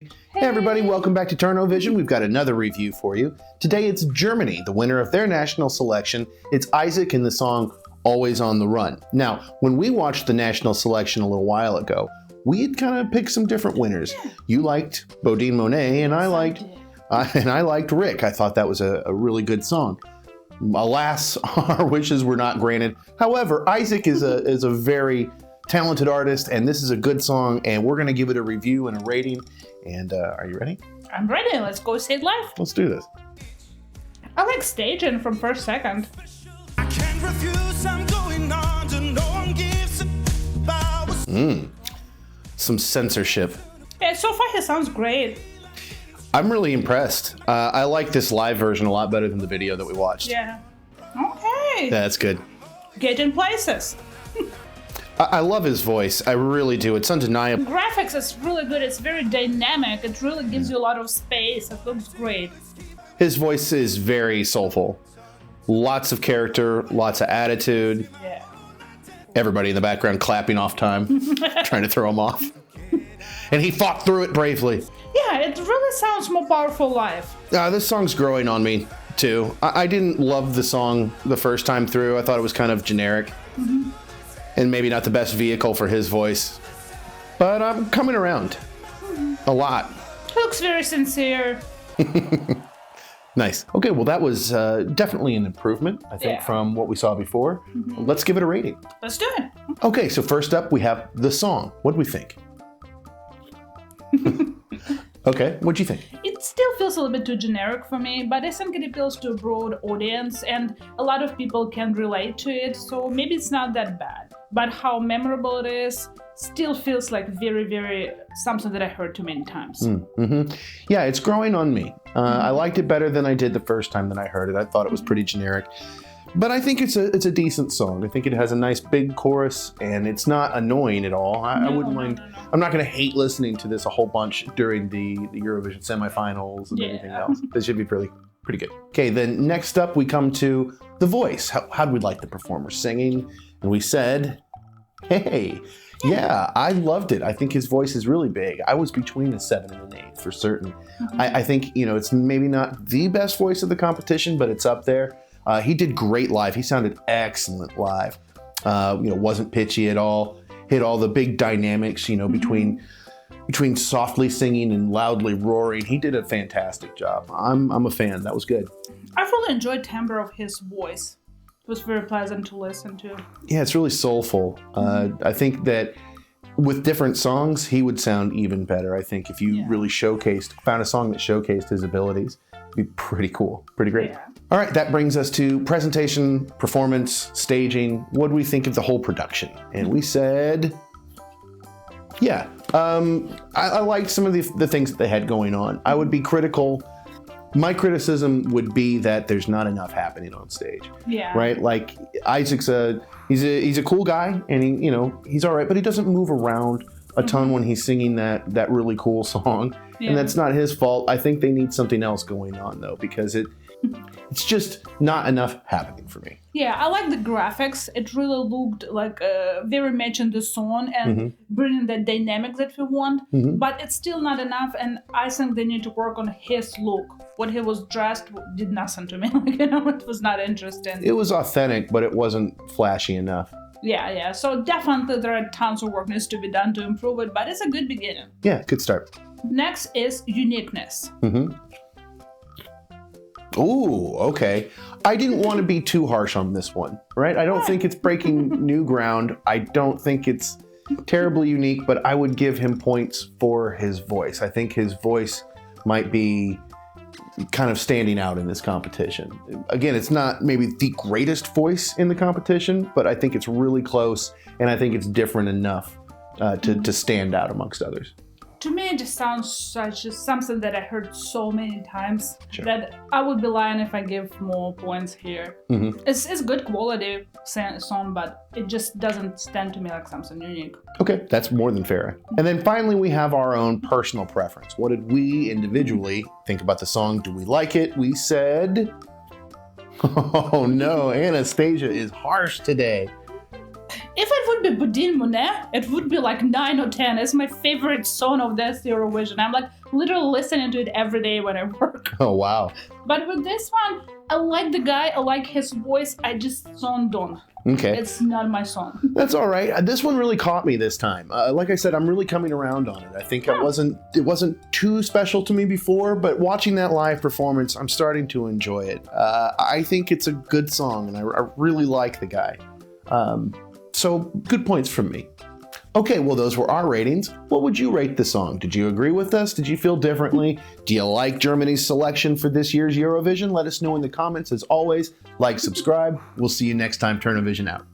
Hey everybody, welcome back to Eurovision. We've got another review for you. Today it's Germany, the winner of their national selection. It's Isaak in the song Always on the Run. Now, when we watched the national selection a little while ago, we had kind of picked some different winners. Yeah. You liked Bodine Monet and I liked Rick. I thought that was a really good song. Alas, our wishes were not granted. However, Isaak is a very talented artist, and this is a good song, and we're going to give it a review and a rating. And are you ready? I'm ready. Let's go see it live. Let's do this. I like staging from first second. I can't refuse, I'm going on to no one gives Some censorship. Yeah, so far he sounds great. I'm really impressed. I like this live version a lot better than the video that we watched. Yeah. Okay. Yeah, that's good. Get in places. I love his voice. I really do. It's undeniable. Graphics is really good. It's very dynamic. It really gives you a lot of space. It looks great. His voice is very soulful. Lots of character, lots of attitude. Yeah. Everybody in the background clapping off time, trying to throw him off. And he fought through it bravely. Yeah, it really sounds more powerful live. This song's growing on me, too. I didn't love the song the first time through. I thought it was kind of generic. Mm-hmm. And maybe not the best vehicle for his voice. But I'm coming around. A lot. He looks very sincere. Nice. Okay, well that was definitely an improvement, I think, from what we saw before. Mm-hmm. Let's give it a rating. Let's do it. Okay, so first up we have the song. What do we think? Okay, what'd you think? It still feels a little bit too generic for me, but I think it appeals to a broad audience and a lot of people can relate to it, so maybe it's not that bad. But how memorable it is still feels like very, very something that I heard too many times. Mm-hmm. Yeah, it's growing on me. I liked it better than I did the first time that I heard it. I thought it was pretty generic. But I think it's a decent song. I think it has a nice big chorus, and it's not annoying at all. I wouldn't mind. No. I'm not going to hate listening to this a whole bunch during the Eurovision semifinals and everything else. This should be pretty good. Okay, then next up we come to the voice. How'd we like the performer singing? And we said, hey, yeah, I loved it. I think his voice is really big. I was between the 7 and an 8 for certain. Mm-hmm. I think, it's maybe not the best voice of the competition, but it's up there. He did great live. He sounded excellent live. Wasn't pitchy at all. Hit all the big dynamics, between softly singing and loudly roaring. He did a fantastic job. I'm a fan. That was good. I really enjoyed the timbre of his voice. It was very pleasant to listen to. Yeah, it's really soulful. I think that with different songs, he would sound even better. I think if you really found a song that showcased his abilities, it'd be pretty cool, pretty great. Yeah. All right, that brings us to presentation, performance, staging. What do we think of the whole production? And we said, yeah, I liked some of the things that they had going on. I would be critical. My criticism would be that there's not enough happening on stage. Yeah. Right? Like Isaac's he's a cool guy, and he's all right, but he doesn't move around a ton when he's singing that really cool song. Yeah. And that's not his fault. I think they need something else going on though, because it's just not enough happening for me. Yeah, I like the graphics. It really looked like very much in the song and bringing the dynamic that we want. Mm-hmm. But it's still not enough, and I think they need to work on his look. What he was dressed did nothing to me. It was not interesting. It was authentic, but it wasn't flashy enough. Yeah. So definitely there are tons of work needs to be done to improve it, but it's a good beginning. Yeah, good start. Next is uniqueness. Mm-hmm. Ooh, okay. I didn't want to be too harsh on this one, right? I don't think it's breaking new ground. I don't think it's terribly unique, but I would give him points for his voice. I think his voice might be kind of standing out in this competition. Again, it's not maybe the greatest voice in the competition, but I think it's really close, and I think it's different enough to stand out amongst others. To me, it just sounds such something that I heard so many times that I would be lying if I give more points here. Mm-hmm. It's good quality song, but it just doesn't stand to me like something unique. Okay, that's more than fair. And then finally, we have our own personal preference. What did we individually think about the song? Do we like it? We said, oh no, Anastasia is harsh today. If it would be Budin Monet, it would be like 9 or 10. It's my favorite song of this Eurovision. I'm like literally listening to it every day when I work. Oh, wow. But with this one, I like the guy, I like his voice, I just don't. Okay. It's not my song. That's all right. This one really caught me this time. Like I said, I'm really coming around on it. I think it wasn't too special to me before, but watching that live performance, I'm starting to enjoy it. I think it's a good song, and I really like the guy. So good points from me. Okay, well, those were our ratings. What would you rate the song? Did you agree with us? Did you feel differently? Do you like Germany's selection for this year's Eurovision? Let us know in the comments. As always, like, subscribe. We'll see you next time. Turn a Vision out.